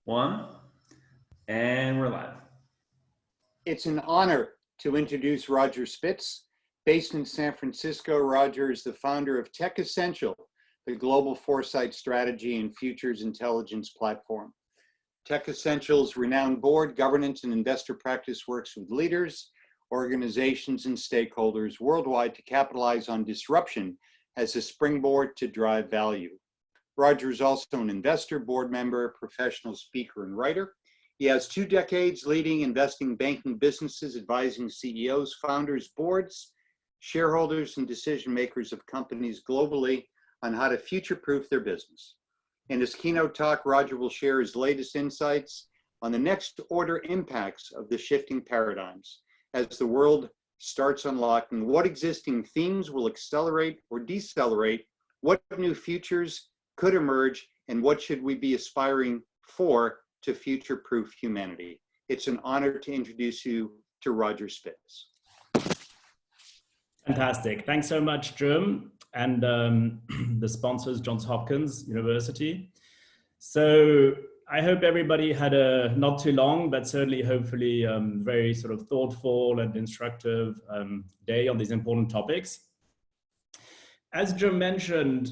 One, and we're live. It's an honor to introduce Roger Spitz. Based in San Francisco, Roger is the founder of Tech Essential, the global foresight strategy and futures intelligence platform. Tech Essential's renowned board, governance, and investor practice works with leaders, organizations, and stakeholders worldwide to capitalize on disruption as a springboard to drive value. Roger is also an investor, board member, professional speaker, and writer. He has 2 decades leading investing banking businesses, advising CEOs, founders, boards, shareholders, and decision makers of companies globally on how to future-proof their business. In his keynote talk, Roger will share his latest insights on the next order impacts of the shifting paradigms as the world starts unlocking what existing themes will accelerate or decelerate, what new futures could emerge, and what should we be aspiring for to future-proof humanity. It's an honor to introduce you to Roger Spitz. Fantastic. Thanks so much, Jim, and the sponsors, Johns Hopkins University. So I hope everybody had a not too long, but certainly hopefully very sort of thoughtful and instructive day on these important topics. As Jim mentioned,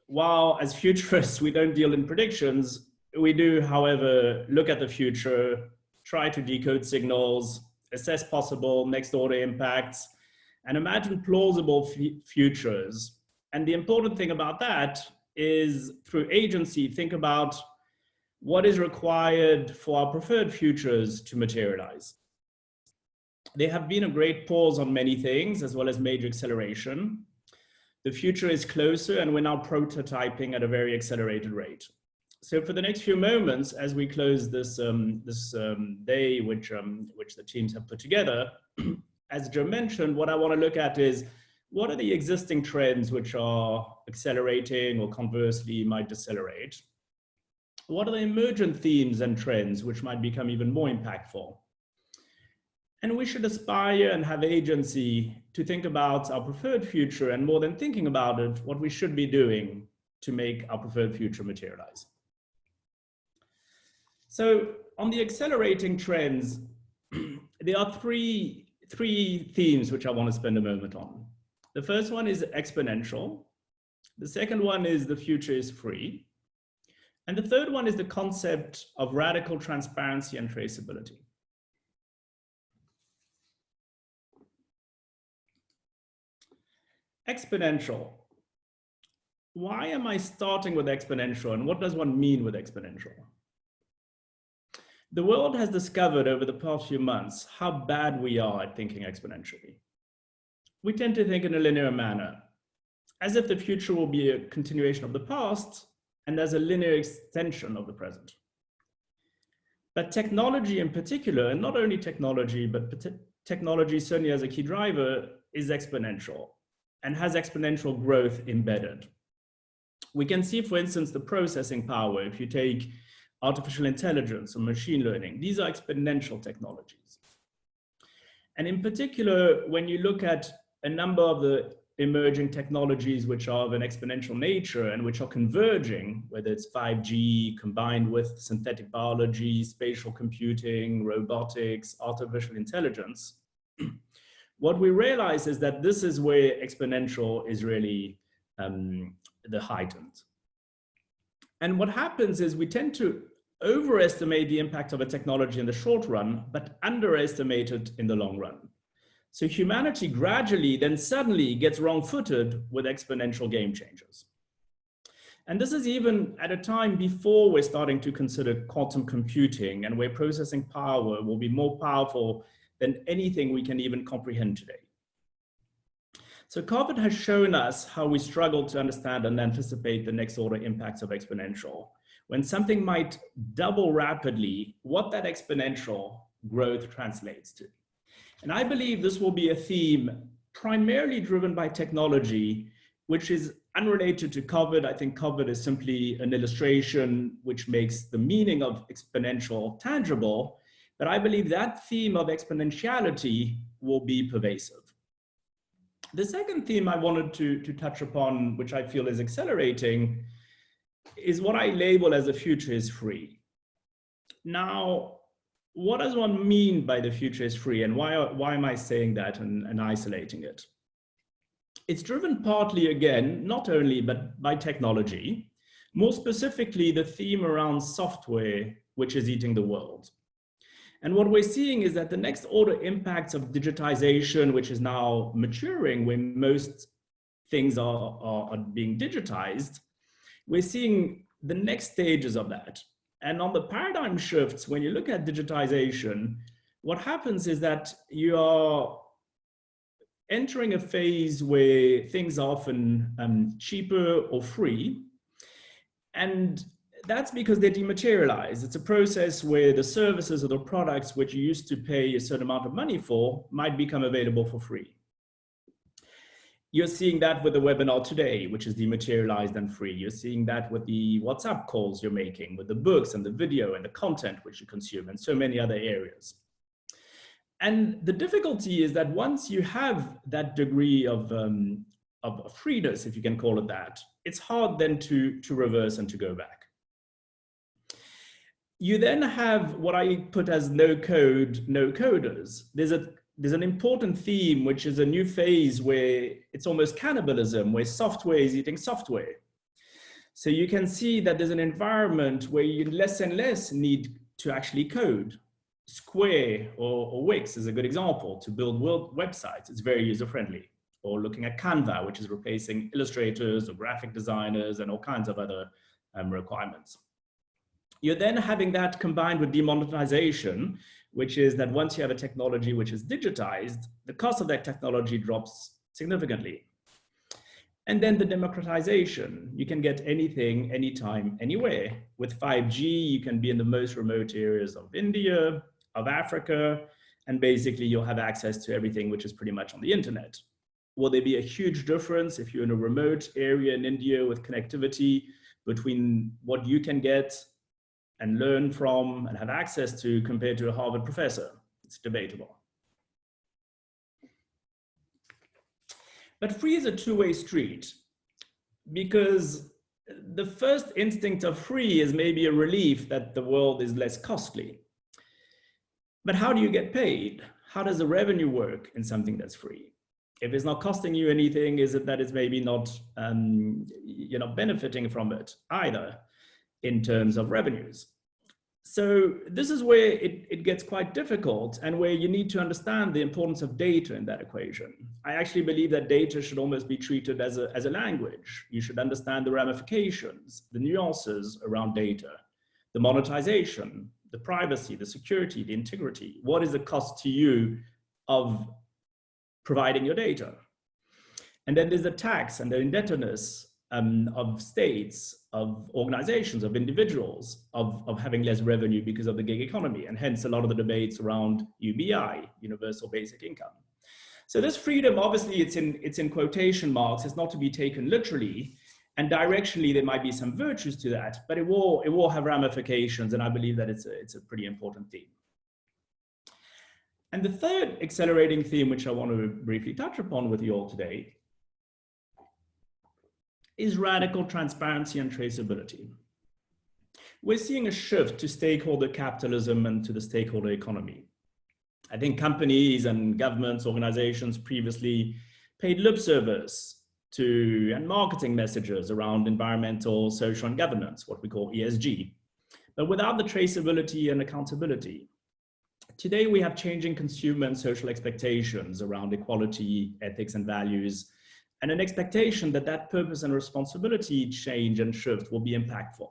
while as futurists we don't deal in predictions, we do, however, look at the future, try to decode signals, assess possible next order impacts, and imagine plausible futures. And the important thing about that is, through agency, think about what is required for our preferred futures to materialize. There have been a great pause on many things, as well as major acceleration. The future is closer, and we're now prototyping at a very accelerated rate. So for the next few moments, as we close this day, which the teams have put together, as Joe mentioned, what I want to look at is what are the existing trends which are accelerating or conversely might decelerate? What are the emergent themes and trends which might become even more impactful? And we should aspire and have agency to think about our preferred future, and more than thinking about it, what we should be doing to make our preferred future materialize. So on the accelerating trends, there are three themes which I want to spend a moment on. The first one is exponential. The second one is the future is free. And the third one is the concept of radical transparency and traceability. Exponential. Why am I starting with exponential, and what does one mean with exponential? The world has discovered over the past few months how bad we are at thinking exponentially. We tend to think in a linear manner, as if the future will be a continuation of the past and as a linear extension of the present. But technology in particular, and not only technology, but technology certainly as a key driver, is exponential and has exponential growth embedded. We can see, for instance, the processing power. If you take artificial intelligence or machine learning, these are exponential technologies. And in particular, when you look at a number of the emerging technologies which are of an exponential nature and which are converging, whether it's 5G combined with synthetic biology, spatial computing, robotics, artificial intelligence, what we realize is that this is where exponential is really the heightened. And what happens is we tend to overestimate the impact of a technology in the short run, but underestimate it in the long run. So humanity gradually then suddenly gets wrong-footed with exponential game changers. And this is even at a time before we're starting to consider quantum computing, and where processing power will be more powerful than anything we can even comprehend today. So COVID has shown us how we struggle to understand and anticipate the next order impacts of exponential. When something might double rapidly, what that exponential growth translates to. And I believe this will be a theme primarily driven by technology, which is unrelated to COVID. I think COVID is simply an illustration which makes the meaning of exponential tangible. But I believe that theme of exponentiality will be pervasive. The second theme I wanted to touch upon, which I feel is accelerating, is what I label as the future is free. Now, what does one mean by the future is free, and why am I saying that and isolating it? It's driven partly, again, not only, but by technology, more specifically the theme around software, which is eating the world. And what we're seeing is that the next order impacts of digitization, which is now maturing, where most things are being digitized, we're seeing the next stages of that. And on the paradigm shifts, when you look at digitization, what happens is that you are entering a phase where things are often cheaper or free. And that's because they dematerialize. It's a process where the services or the products which you used to pay a certain amount of money for might become available for free. You're seeing that with the webinar today, which is dematerialized and free. You're seeing that with the WhatsApp calls you're making, with the books and the video and the content which you consume, and so many other areas. And the difficulty is that once you have that degree of freeness, if you can call it that, it's hard then to reverse and to go back. You then have what I put as no code, no coders. There's an important theme, which is a new phase where it's almost cannibalism, where software is eating software. So you can see that there's an environment where you less and less need to actually code. Square or Wix is a good example to build websites. It's very user-friendly. Or looking at Canva, which is replacing illustrators or graphic designers and all kinds of other requirements. You're then having that combined with demonetization, which is that once you have a technology which is digitized, the cost of that technology drops significantly. And then the democratization. You can get anything, anytime, anywhere. With 5G, you can be in the most remote areas of India, of Africa, and basically you'll have access to everything which is pretty much on the internet. Will there be a huge difference if you're in a remote area in India with connectivity between what you can get and learn from and have access to compared to a Harvard professor? It's debatable. But free is a two-way street, because the first instinct of free is maybe a relief that the world is less costly. But how do you get paid? How does the revenue work in something that's free? If it's not costing you anything, is it that it's maybe not you're not benefiting from it either in terms of revenues? So this is where it gets quite difficult, and where you need to understand the importance of data in that equation. I actually believe that data should almost be treated as a language. You should understand the ramifications, the nuances around data, the monetization, the privacy, the security, the integrity. What is the cost to you of providing your data? And then there's the tax and the indebtedness of states, of organizations, of individuals, of having less revenue because of the gig economy, and hence a lot of the debates around UBI, universal basic income. So this freedom, obviously it's in quotation marks, it's not to be taken literally, and directionally there might be some virtues to that, but it will have ramifications, and I believe that it's a pretty important theme. And the third accelerating theme, which I want to briefly touch upon with you all today, is radical transparency and traceability. We're seeing a shift to stakeholder capitalism and to the stakeholder economy. I think companies and governments, organizations previously paid lip service to and marketing messages around environmental, social, and governance, what we call ESG, but without the traceability and accountability. Today, we have changing consumer and social expectations around equality, ethics, and values, and an expectation that that purpose and responsibility change and shift will be impactful.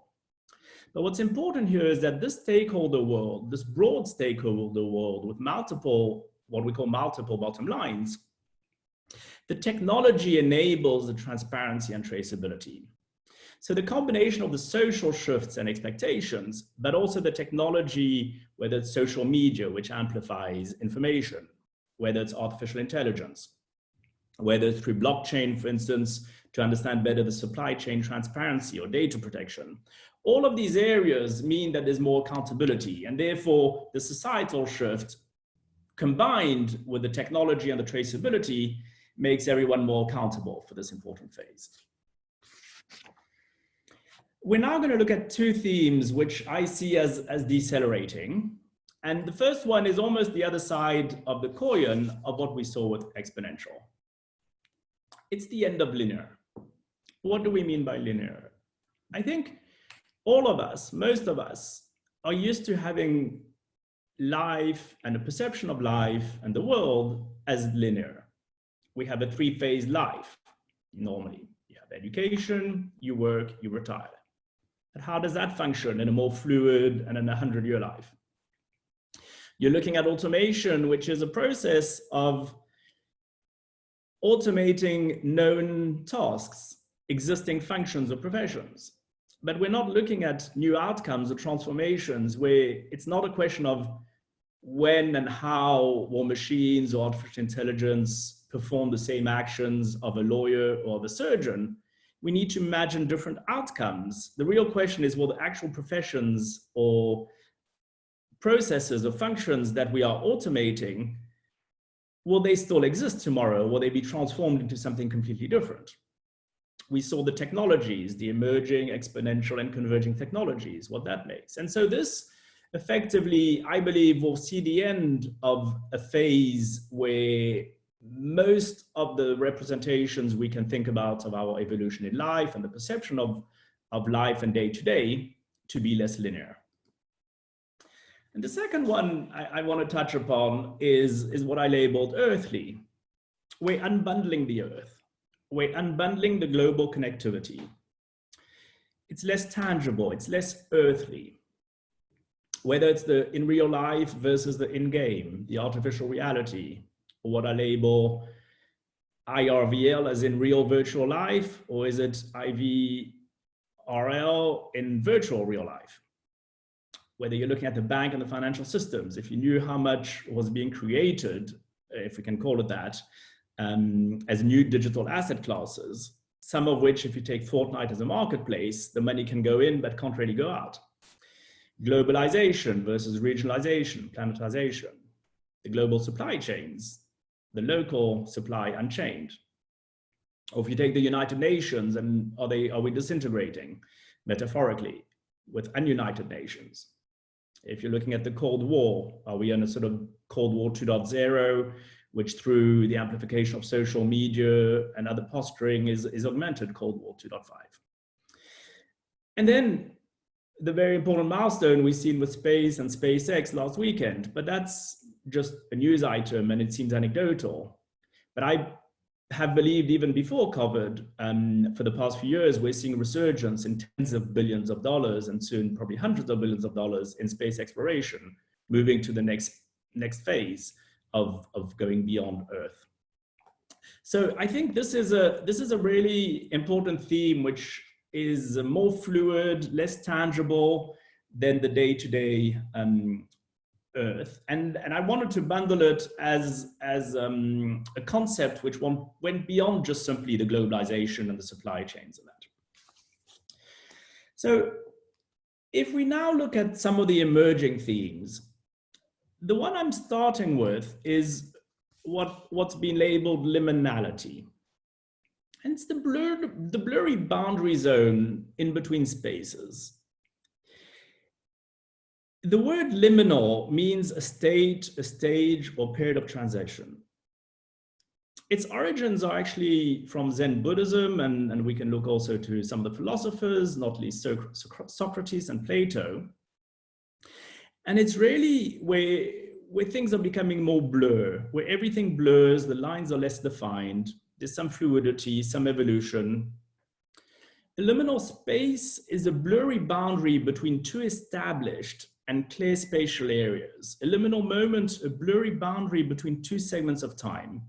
But what's important here is that this stakeholder world, this broad stakeholder world with multiple, what we call multiple bottom lines, the technology enables the transparency and traceability. So the combination of the social shifts and expectations, but also the technology, whether it's social media, which amplifies information, whether it's artificial intelligence, whether it's through blockchain, for instance, to understand better the supply chain transparency or data protection. All of these areas mean that there's more accountability, and therefore the societal shift combined with the technology and the traceability makes everyone more accountable for this important phase. We're now going to look at two themes which I see as decelerating. And the first one is almost the other side of the coin of what we saw with exponential. It's the end of linear. What do we mean by linear? I think all of us, most of us, are used to having life and a perception of life and the world as linear. We have a three-phase life, normally. You have education, you work, you retire. But how does that function in a more fluid and in a 100-year life? You're looking at automation, which is a process of automating known tasks, existing functions or professions. But we're not looking at new outcomes or transformations where it's not a question of when and how will machines or artificial intelligence perform the same actions of a lawyer or of a surgeon. We need to imagine different outcomes. The real question is, will the actual professions or processes or functions that we are automating, will they still exist tomorrow? Will they be transformed into something completely different? We saw the technologies, the emerging exponential and converging technologies, what that makes. And so this effectively, I believe, will see the end of a phase where most of the representations we can think about of our evolution in life and the perception of life and day to day to be less linear. And the second one I want to touch upon is what I labeled earthly. We're unbundling the earth. We're unbundling the global connectivity. It's less tangible, it's less earthly. Whether it's the in real life versus the in-game, the artificial reality, or what I label IRVL as in real virtual life, or is it IVRL in virtual real life? Whether you're looking at the bank and the financial systems, if you knew how much was being created, if we can call it that, as new digital asset classes, some of which, if you take Fortnite as a marketplace, the money can go in but can't really go out. Globalization versus regionalization, planetization, the global supply chains, the local supply unchained. Or if you take the United Nations, and are we disintegrating metaphorically with ununited nations? If you're looking at the Cold War, are we in a sort of Cold War 2.0, which through the amplification of social media and other posturing is augmented Cold War 2.5? And then the very important milestone we've seen with space and SpaceX last weekend, but that's just a news item and it seems anecdotal. But I have believed even before COVID, for the past few years, we're seeing a resurgence in tens of billions of dollars and soon probably hundreds of billions of dollars in space exploration, moving to the next phase of going beyond Earth. So I think this is a really important theme, which is more fluid, less tangible than the day-to-day Earth. And I wanted to bundle it as a concept which went beyond just simply the globalization and the supply chains and that. So if we now look at some of the emerging themes, the one I'm starting with is what's been labeled liminality. And it's the blurry boundary zone in between spaces. The word liminal means a state, a stage, or period of transition. Its origins are actually from Zen Buddhism, and we can look also to some of the philosophers, not least Socrates and Plato. And it's really where things are becoming more blur, where everything blurs, the lines are less defined, there's some fluidity, some evolution. The liminal space is a blurry boundary between two established and clear spatial areas. A liminal moment, a blurry boundary between two segments of time.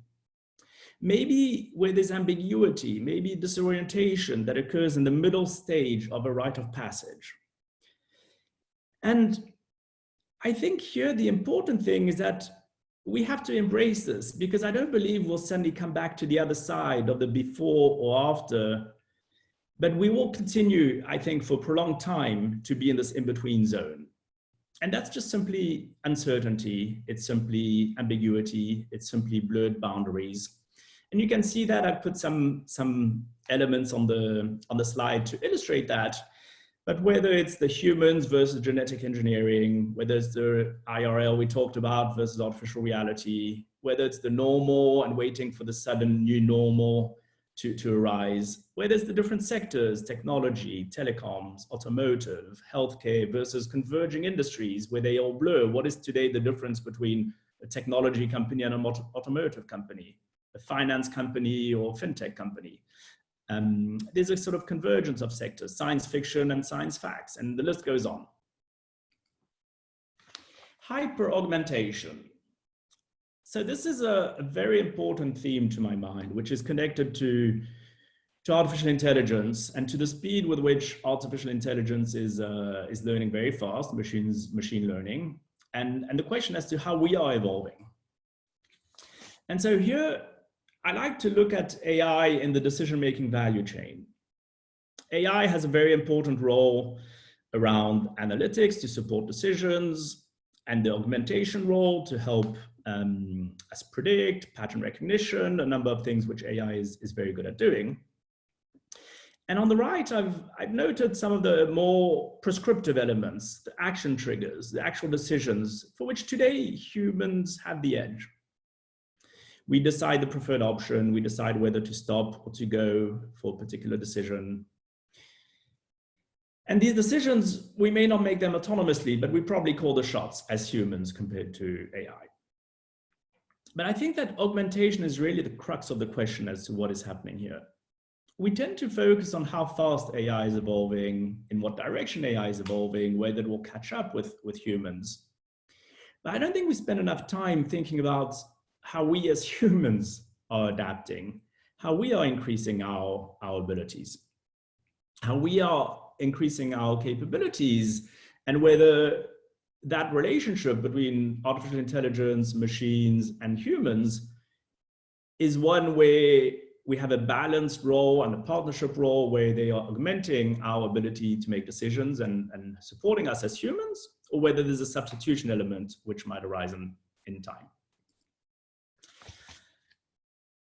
Maybe where there's ambiguity, maybe disorientation that occurs in the middle stage of a rite of passage. And I think here the important thing is that we have to embrace this, because I don't believe we'll suddenly come back to the other side of the before or after, but we will continue, I think, for a prolonged time to be in this in-between zone. And that's just simply uncertainty. It's simply ambiguity. It's simply blurred boundaries. And you can see that I've put some elements on the slide to illustrate that. But whether it's the humans versus genetic engineering, whether it's the IRL we talked about versus artificial reality, whether it's the normal and waiting for the sudden new normal to arise, whether it's the different sectors, technology, telecoms, automotive, healthcare versus converging industries where they all blur. What is today the difference between a technology company and an automotive company, a finance company or fintech company? There's a sort of convergence of sectors, science fiction and science facts, and the list goes on. Hyper-augmentation. So this is a very important theme to my mind, which is connected to artificial intelligence and to the speed with which artificial intelligence is learning very fast, machine learning, and the question as to how we are evolving. And so here, I like to look at AI in the decision-making value chain. AI has a very important role around analytics to support decisions, and the augmentation role to help us predict, pattern recognition, a number of things which AI is very good at doing. And on the right, I've noted some of the more prescriptive elements, the action triggers, the actual decisions for which today humans have the edge. We decide the preferred option, we decide whether to stop or to go for a particular decision. And these decisions, we may not make them autonomously, but we probably call the shots as humans compared to AI. But I think that augmentation is really the crux of the question as to what is happening here. We tend to focus on how fast AI is evolving, in what direction AI is evolving, whether it will catch up with humans. But I don't think we spend enough time thinking about how we as humans are adapting, how we are increasing our abilities, how we are increasing our capabilities, and whether that relationship between artificial intelligence, machines, and humans is one where we have a balanced role and a partnership role where they are augmenting our ability to make decisions and supporting us as humans, or whether there's a substitution element which might arise in time.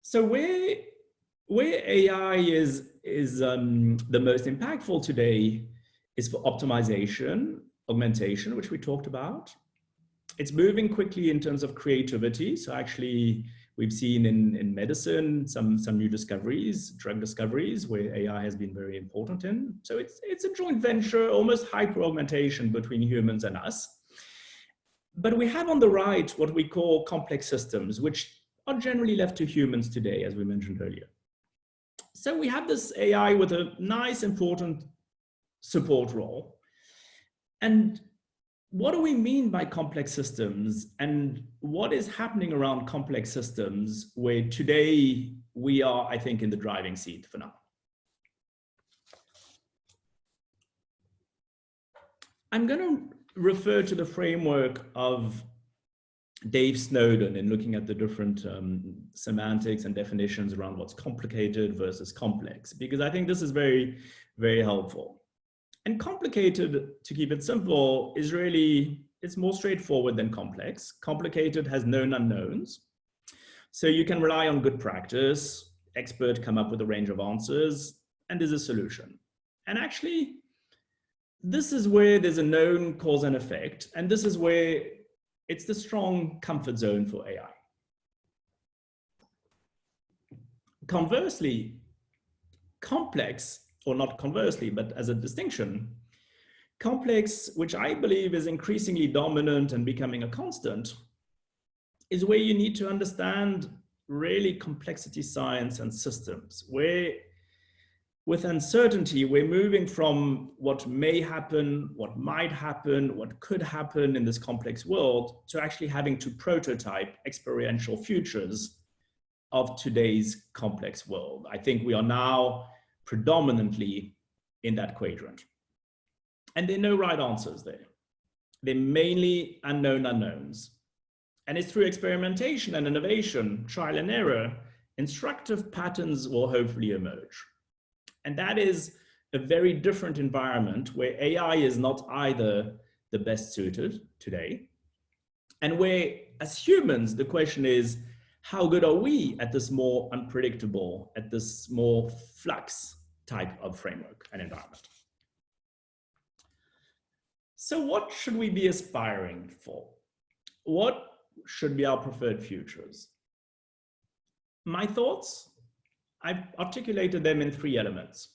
So where AI is the most impactful today is for optimization, augmentation, which we talked about. It's moving quickly in terms of creativity. So actually, we've seen in medicine some new discoveries, drug discoveries, where AI has been very important in. So it's a joint venture, almost hyper-augmentation between humans and us. But we have on the right what we call complex systems, which are generally left to humans today, as we mentioned earlier. So we have this AI with a nice, important support role. And what do we mean by complex systems? And what is happening around complex systems where today we are, I think, in the driving seat for now? I'm going to refer to the framework of Dave Snowden in looking at the different semantics and definitions around what's complicated versus complex, because I think this is very, very helpful. And complicated, to keep it simple, is really, it's more straightforward than complex. Complicated has known unknowns. So you can rely on good practice, expert come up with a range of answers, and there's a solution. And actually, this is where there's a known cause and effect, and this is where it's the strong comfort zone for AI. Conversely, complex, or not conversely, but as a distinction, complex, which I believe is increasingly dominant and becoming a constant, is where you need to understand really complexity science and systems, where with uncertainty, we're moving from what may happen, what might happen, what could happen in this complex world, to actually having to prototype experiential futures of today's complex world. I think we are now predominantly in that quadrant. And there are no right answers there. They're mainly unknown unknowns. And it's through experimentation and innovation, trial and error, instructive patterns will hopefully emerge. And that is a very different environment where AI is not either the best suited today, and where as humans, the question is, how good are we at this more unpredictable, at this more flux type of framework and environment? So what should we be aspiring for? What should be our preferred futures? My thoughts, I've articulated them in 3 elements.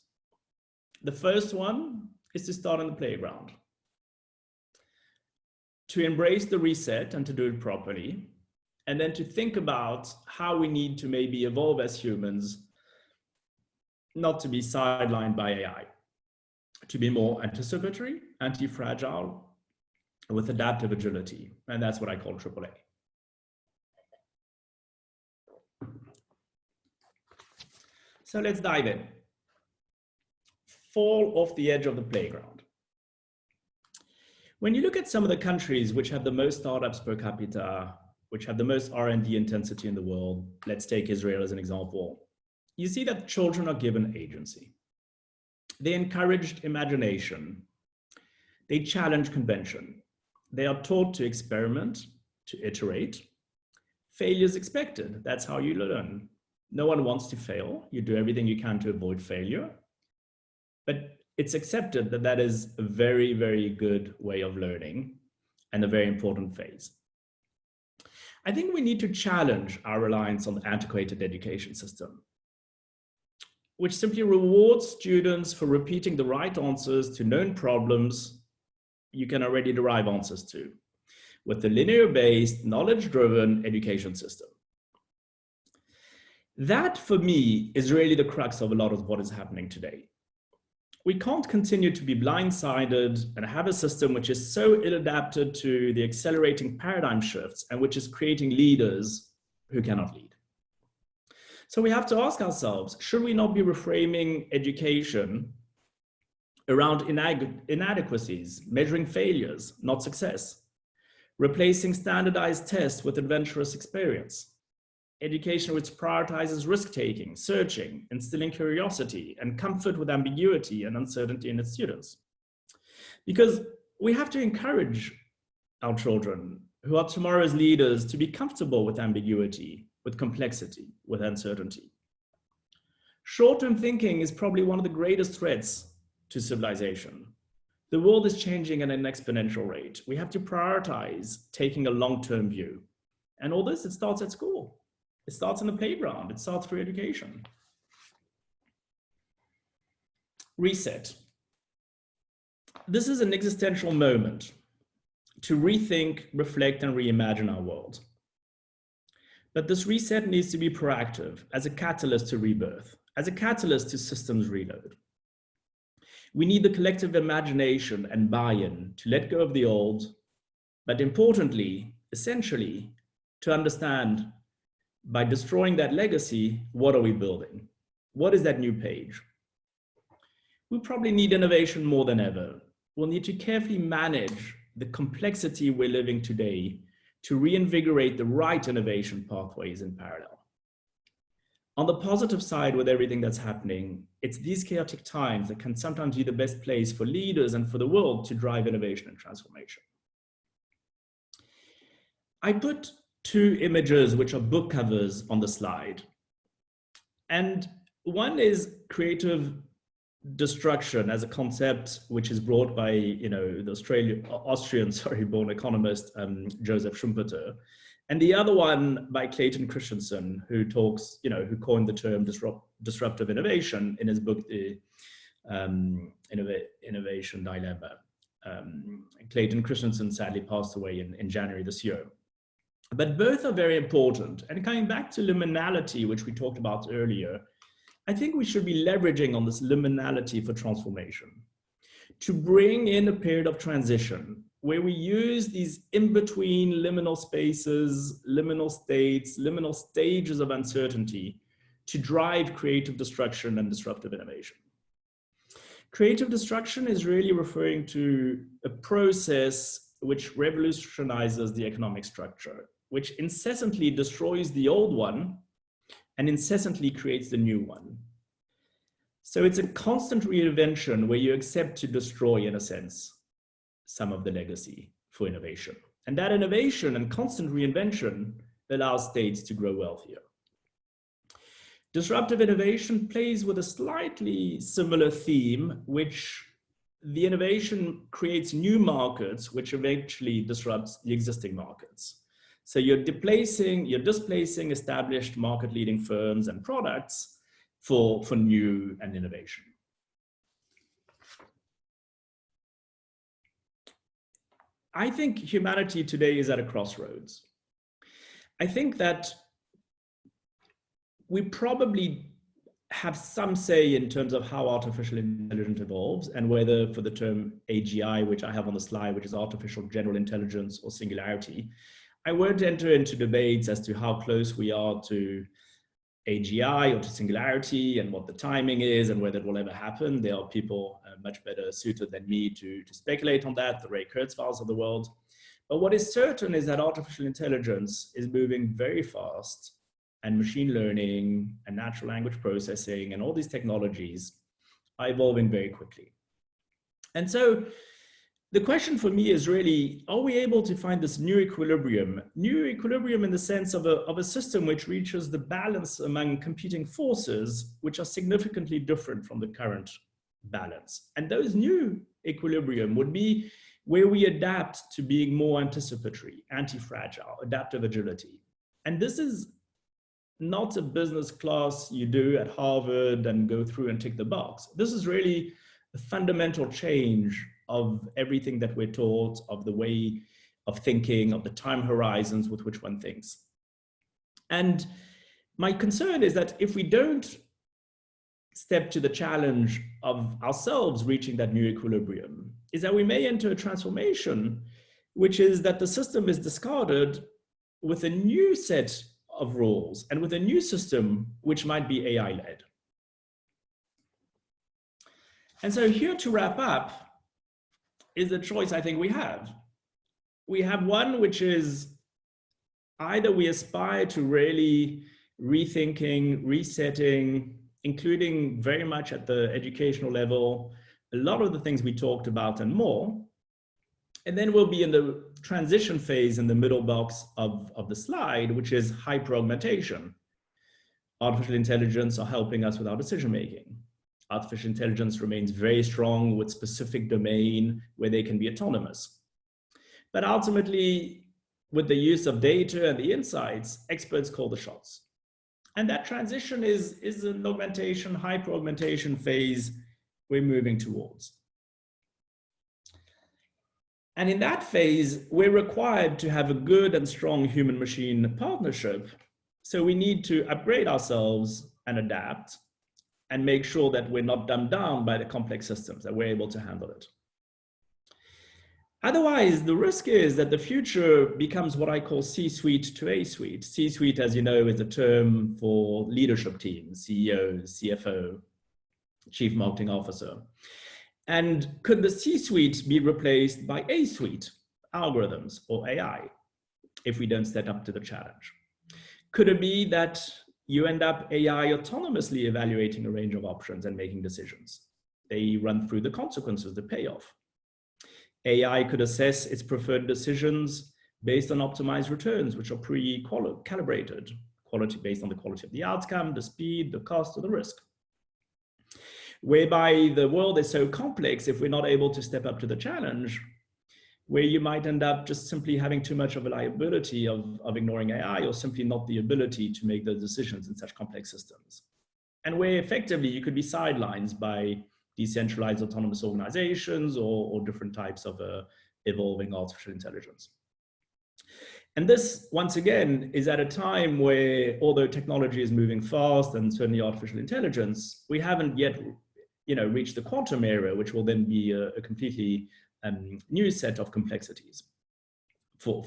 The first one is to start on the playground, to embrace the reset and to do it properly, and then to think about how we need to maybe evolve as humans, not to be sidelined by AI, to be more anticipatory, anti-fragile, with adaptive agility. And that's what I call AAA. So let's dive in. Fall off the edge of the playground. When you look at some of the countries which have the most startups per capita, which have the most R&D intensity in the world, let's take Israel as an example, you see that children are given agency. They encouraged imagination. They challenge convention. They are taught to experiment, to iterate. Failure is expected. That's how you learn. No one wants to fail. You do everything you can to avoid failure. But it's accepted that that is a very, very good way of learning and a very important phase. I think we need to challenge our reliance on the antiquated education system, which simply rewards students for repeating the right answers to known problems you can already derive answers to, with the linear-based, knowledge-driven education system. That, for me, is really the crux of a lot of what is happening today. We can't continue to be blindsided and have a system which is so ill-adapted to the accelerating paradigm shifts and which is creating leaders who cannot lead. So we have to ask ourselves, should we not be reframing education around inadequacies, measuring failures, not success, replacing standardized tests with adventurous experience, education which prioritizes risk-taking, searching, instilling curiosity, and comfort with ambiguity and uncertainty in its students? Because we have to encourage our children, who are tomorrow's leaders, to be comfortable with ambiguity, with complexity, with uncertainty. Short-term thinking is probably one of the greatest threats to civilization. The world is changing at an exponential rate. We have to prioritize taking a long-term view. And all this, it starts at school. It starts in the playground. It starts through education. Reset. This is an existential moment to rethink, reflect, and reimagine our world. But this reset needs to be proactive as a catalyst to rebirth, as a catalyst to systems reload. We need the collective imagination and buy-in to let go of the old, but importantly, essentially, to understand, by destroying that legacy, what are we building? What is that new page? We probably need innovation more than ever. We'll need to carefully manage the complexity we're living today to reinvigorate the right innovation pathways in parallel. On the positive side, with everything that's happening, it's these chaotic times that can sometimes be the best place for leaders and for the world to drive innovation and transformation. I put 2 images, which are book covers, on the slide. And one is creative destruction as a concept, which is brought by, the Austrian economist, Joseph Schumpeter. And the other one by Clayton Christensen, who talks, who coined the term disruptive innovation in his book, The Innovation Dilemma. Clayton Christensen sadly passed away in January this year. But both are very important. And coming back to liminality, which we talked about earlier, I think we should be leveraging on this liminality for transformation to bring in a period of transition where we use these in-between liminal spaces, liminal states, liminal stages of uncertainty to drive creative destruction and disruptive innovation. Creative destruction is really referring to a process which revolutionizes the economic structure, which incessantly destroys the old one and incessantly creates the new one. So it's a constant reinvention where you accept to destroy, in a sense, some of the legacy for innovation. And that innovation and constant reinvention allows states to grow wealthier. Disruptive innovation plays with a slightly similar theme, which the innovation creates new markets, which eventually disrupts the existing markets. So you're displacing established market-leading firms and products for new and innovation. I think humanity today is at a crossroads. I think that we probably have some say in terms of how artificial intelligence evolves and whether, for the term AGI, which I have on the slide, which is artificial general intelligence or singularity, I won't enter into debates as to how close we are to AGI or to singularity and what the timing is and whether it will ever happen. There are people much better suited than me to speculate on that, the Ray Kurzweils of the world. But what is certain is that artificial intelligence is moving very fast, and machine learning and natural language processing and all these technologies are evolving very quickly. And so the question for me is really, are we able to find this new equilibrium in the sense of a system which reaches the balance among competing forces, which are significantly different from the current balance? And those new equilibrium would be where we adapt to being more anticipatory, anti-fragile, adaptive agility. And this is not a business class you do at Harvard and go through and tick the box. This is really a fundamental change of everything that we're taught, of the way of thinking, of the time horizons with which one thinks. And my concern is that if we don't step to the challenge of ourselves reaching that new equilibrium, is that we may enter a transformation, which is that the system is discarded with a new set of rules and with a new system, which might be AI-led. And so here to wrap up is the choice I think we have. We have one, which is either we aspire to really rethinking, resetting, including very much at the educational level, a lot of the things we talked about and more. And then we'll be in the transition phase in the middle box of the slide, which is hyper-augmentation. Artificial intelligence are helping us with our decision-making. Artificial intelligence remains very strong with specific domain where they can be autonomous. But ultimately, with the use of data and the insights, experts call the shots. And that transition is an augmentation, hyper-augmentation phase we're moving towards. And in that phase, we're required to have a good and strong human-machine partnership. So we need to upgrade ourselves and adapt and make sure that we're not dumbed down by the complex systems, that we're able to handle it. Otherwise, the risk is that the future becomes what I call C-suite to A-suite. C-suite, as you know, is a term for leadership teams, CEO, CFO, Chief Marketing Officer. And could the C-suite be replaced by A-suite, algorithms or AI, if we don't step up to the challenge? Could it be that you end up AI autonomously evaluating a range of options and making decisions? They run through the consequences, the payoff. AI could assess its preferred decisions based on optimized returns, which are pre-calibrated, quality based on the quality of the outcome, the speed, the cost, or the risk. Whereby the world is so complex, if we're not able to step up to the challenge, where you might end up just simply having too much of a liability of ignoring AI, or simply not the ability to make those decisions in such complex systems. And where effectively you could be sidelined by decentralized autonomous organizations or different types of evolving artificial intelligence. And this, once again, is at a time where, although technology is moving fast, and certainly artificial intelligence, we haven't yet reached the quantum era, which will then be a completely new set of complexities for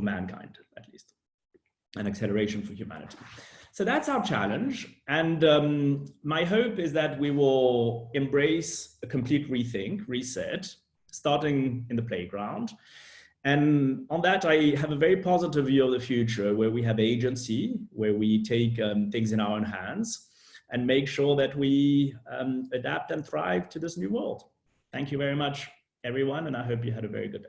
mankind, at least, an acceleration for humanity. So that's our challenge. And my hope is that we will embrace a complete rethink, reset, starting in the playground. And on that, I have a very positive view of the future, where we have agency, where we take things in our own hands and make sure that we adapt and thrive to this new world. Thank you very much, everyone, and I hope you had a very good day.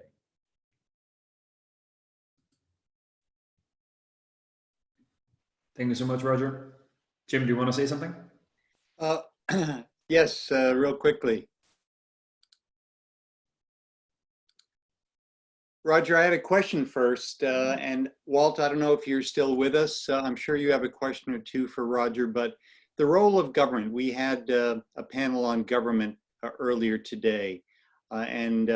Thank you so much, Roger. Jim, do you want to say something? Yes, real quickly. Roger, I had a question first. And Walt, I don't know if you're still with us. I'm sure you have a question or two for Roger, but the role of government, we had a panel on government earlier today. And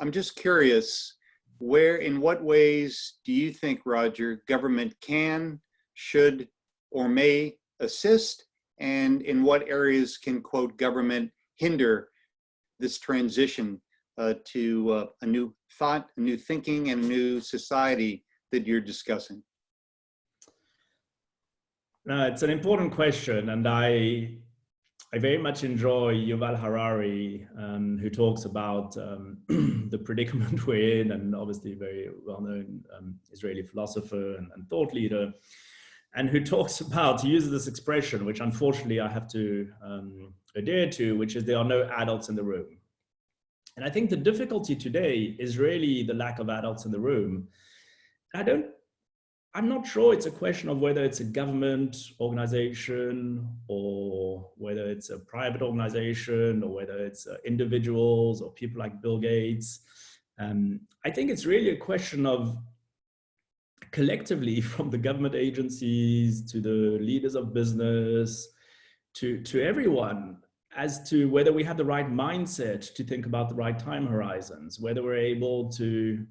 I'm just curious, in what ways do you think, Roger, government can, should, or may assist? And in what areas can, quote, government hinder this transition to a new thought, a new thinking, and a new society that you're discussing? No, it's an important question, and I very much enjoy Yuval Harari, who talks about the predicament we're in, and obviously very well-known Israeli philosopher and thought leader, and who talks about, he uses this expression, which unfortunately I have to adhere to, which is there are no adults in the room. And I think the difficulty today is really the lack of adults in the room. I'm not sure it's a question of whether it's a government organization or whether it's a private organization or whether it's individuals or people like Bill Gates. I think it's really a question of collectively, from the government agencies to the leaders of business to everyone, as to whether we have the right mindset to think about the right time horizons, whether we're able to,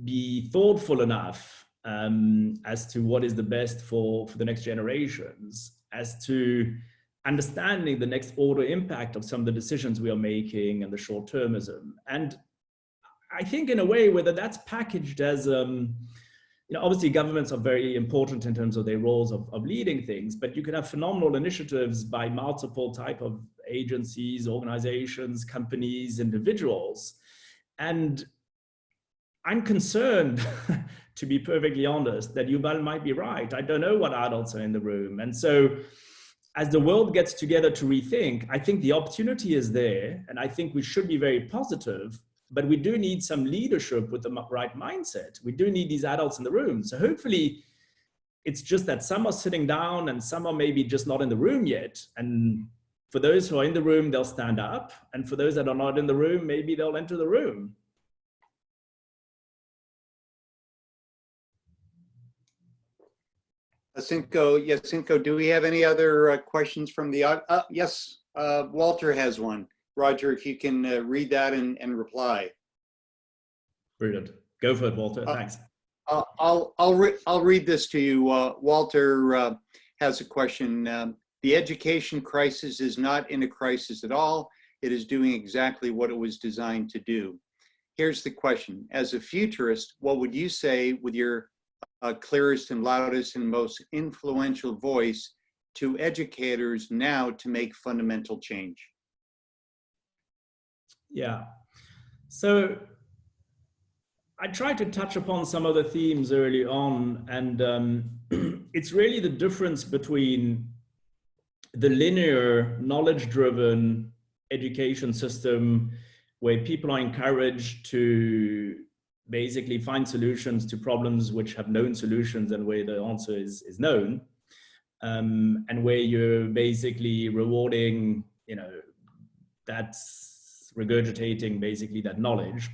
be thoughtful enough as to what is the best for the next generations, as to understanding the next order impact of some of the decisions we are making and the short-termism. And I think in a way, whether that's packaged as, obviously governments are very important in terms of their roles of leading things, but you could have phenomenal initiatives by multiple type of agencies, organizations, companies, individuals. And I'm concerned, to be perfectly honest, that Yuval might be right. I don't know what adults are in the room. And so as the world gets together to rethink, I think the opportunity is there. And I think we should be very positive, but we do need some leadership with the right mindset. We do need these adults in the room. So hopefully it's just that some are sitting down and some are maybe just not in the room yet. And for those who are in the room, they'll stand up. And for those that are not in the room, maybe they'll enter the room. Jacinto, do we have any other questions from the audience? Yes, Walter has one. Roger, if you can read that and reply. Brilliant. Go for it, Walter. Thanks. I'll read this to you. Walter has a question. The education crisis is not in a crisis at all. It is doing exactly what it was designed to do. Here's the question. As a futurist, what would you say with your clearest and loudest and most influential voice to educators now to make fundamental change? Yeah, so I tried to touch upon some of the themes early on, and it's really the difference between the linear, knowledge-driven education system where people are encouraged to basically find solutions to problems which have known solutions and where the answer is known, and where you're basically rewarding, that's regurgitating basically that knowledge,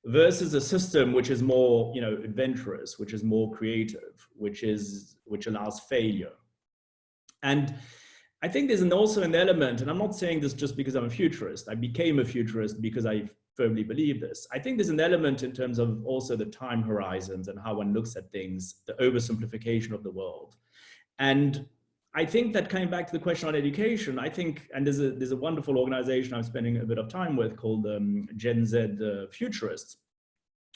versus a system which is more, adventurous, which is more creative, which allows failure. And I think there's also an element, and I'm not saying this just because I'm a futurist. I became a futurist because I firmly believe this. I think there's an element in terms of also the time horizons and how one looks at things, the oversimplification of the world. And I think that coming back to the question on education, I think, and there's a wonderful organization I'm spending a bit of time with called Gen Z Futurists,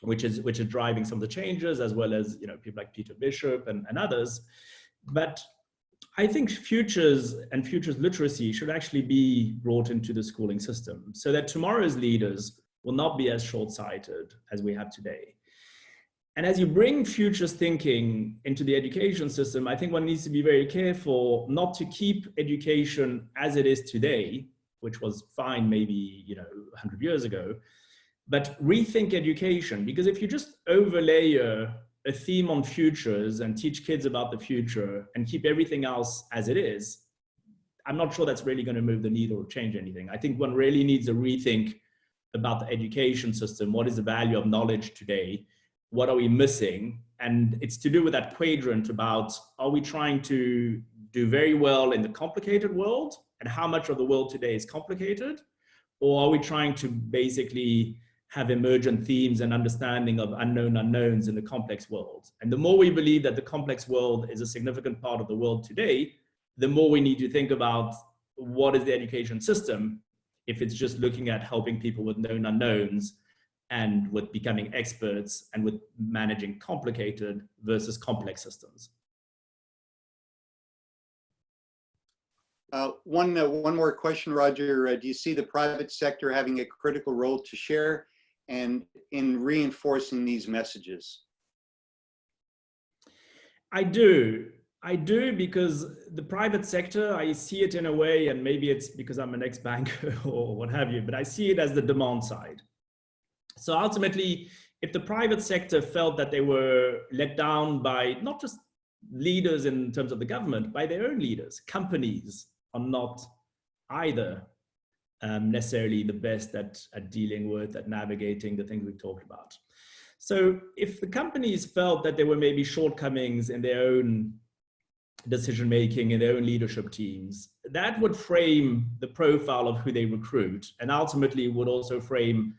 which is driving some of the changes, as well as people like Peter Bishop and others. But I think futures and futures literacy should actually be brought into the schooling system so that tomorrow's leaders will not be as short-sighted as we have today. And as you bring futures thinking into the education system, I think one needs to be very careful not to keep education as it is today, which was fine maybe 100 years ago, but rethink education. Because if you just overlay a theme on futures and teach kids about the future and keep everything else as it is, I'm not sure that's really going to move the needle or change anything. I think one really needs a rethink about the education system. What is the value of knowledge today? What are we missing? And it's to do with that quadrant about, are we trying to do very well in the complicated world? And how much of the world today is complicated? Or are we trying to basically have emergent themes and understanding of unknown unknowns in the complex world? And the more we believe that the complex world is a significant part of the world today, the more we need to think about what is the education system, if it's just looking at helping people with known unknowns and with becoming experts and with managing complicated versus complex systems. One more question, Roger. Do you see the private sector having a critical role to share and in reinforcing these messages? I do, because the private sector, I see it in a way, and maybe it's because I'm an ex-banker or what have you, but I see it as the demand side. So ultimately, if the private sector felt that they were let down by not just leaders in terms of the government, by their own leaders, companies are not either necessarily the best at dealing with, at navigating the things we've talked about. So if the companies felt that there were maybe shortcomings in their own decision-making, in their own leadership teams, that would frame the profile of who they recruit, and ultimately would also frame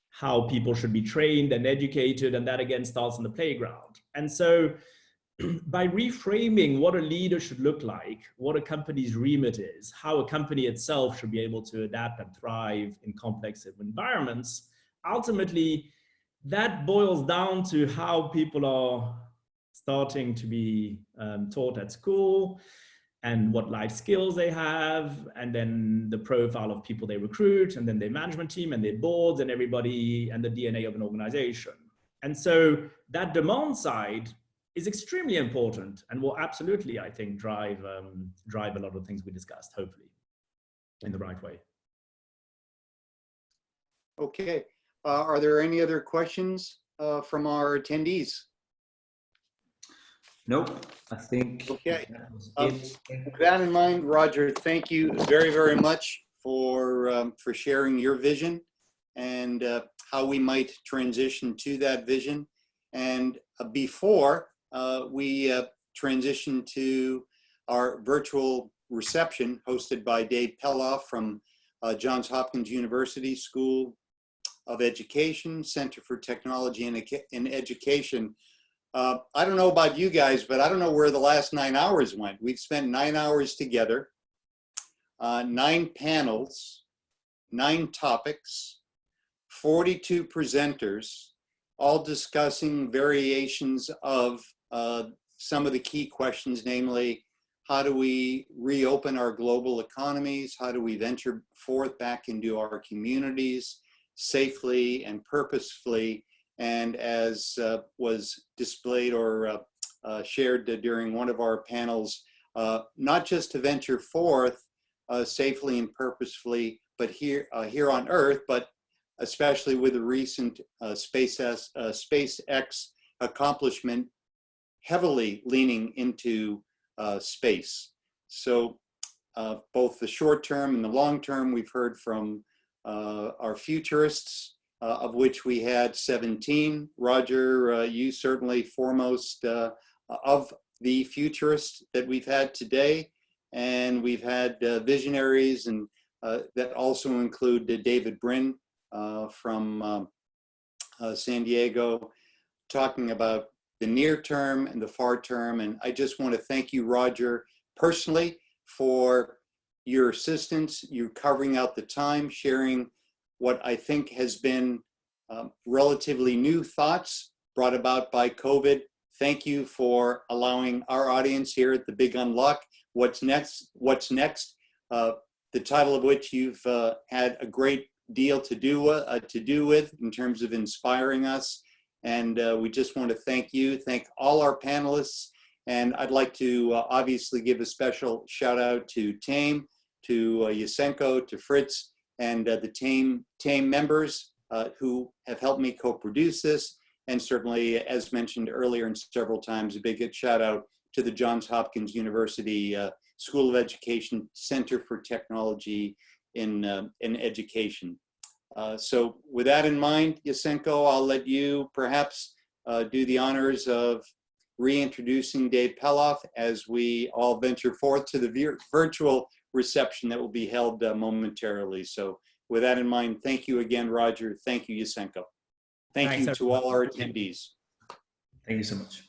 how people should be trained and educated, and that again starts on the playground. And so by reframing what a leader should look like, what a company's remit is, how a company itself should be able to adapt and thrive in complex environments, ultimately that boils down to how people are starting to be taught at school, and what life skills they have, and then the profile of people they recruit, and then their management team and their boards and everybody, and the DNA of an organization. And so that demand side is extremely important and will absolutely, I think, drive a lot of things we discussed, hopefully, in the right way. Okay. Are there any other questions from our attendees? Nope, I think Okay. that was it. With that in mind, Roger, thank you very, very much for sharing your vision and how we might transition to that vision. And before we transition to our virtual reception hosted by Dave Peloff from Johns Hopkins University School of Education, Center for Technology and Education. I don't know about you guys, but I don't know where the last 9 hours went. We've spent 9 hours together, 9 panels, 9 topics, 42 presenters, all discussing variations of some of the key questions, namely, how do we reopen our global economies? How do we venture forth back into our communities safely and purposefully? And as was displayed or shared during one of our panels, not just to venture forth safely and purposefully, but here on Earth, but especially with the recent SpaceX accomplishment, heavily leaning into space. So both the short term and the long term, we've heard from our futurists, of which we had 17. Roger, you certainly foremost of the futurists that we've had today. And we've had visionaries, and that also include David Brin from San Diego, talking about the near term and the far term. And I just want to thank you, Roger, personally for your assistance, you carving out the time, sharing what I think has been relatively new thoughts brought about by COVID. Thank you for allowing our audience here at the Big Unlock, What's Next, the title of which you've had a great deal to do with in terms of inspiring us. And we just want to thank you, thank all our panelists. And I'd like to obviously give a special shout out to Tame, to Yasenko, to Fritz, and the Tame members who have helped me co-produce this. And certainly, as mentioned earlier and several times, a big shout out to the Johns Hopkins University School of Education Center for Technology in Education. So with that in mind, Yasenko, I'll let you perhaps do the honors of reintroducing Dave Peloff as we all venture forth to the virtual reception that will be held momentarily. So with that in mind, thank you again, Roger. Thank you, Yasenko. Thank you to all our attendees. Thank you so much.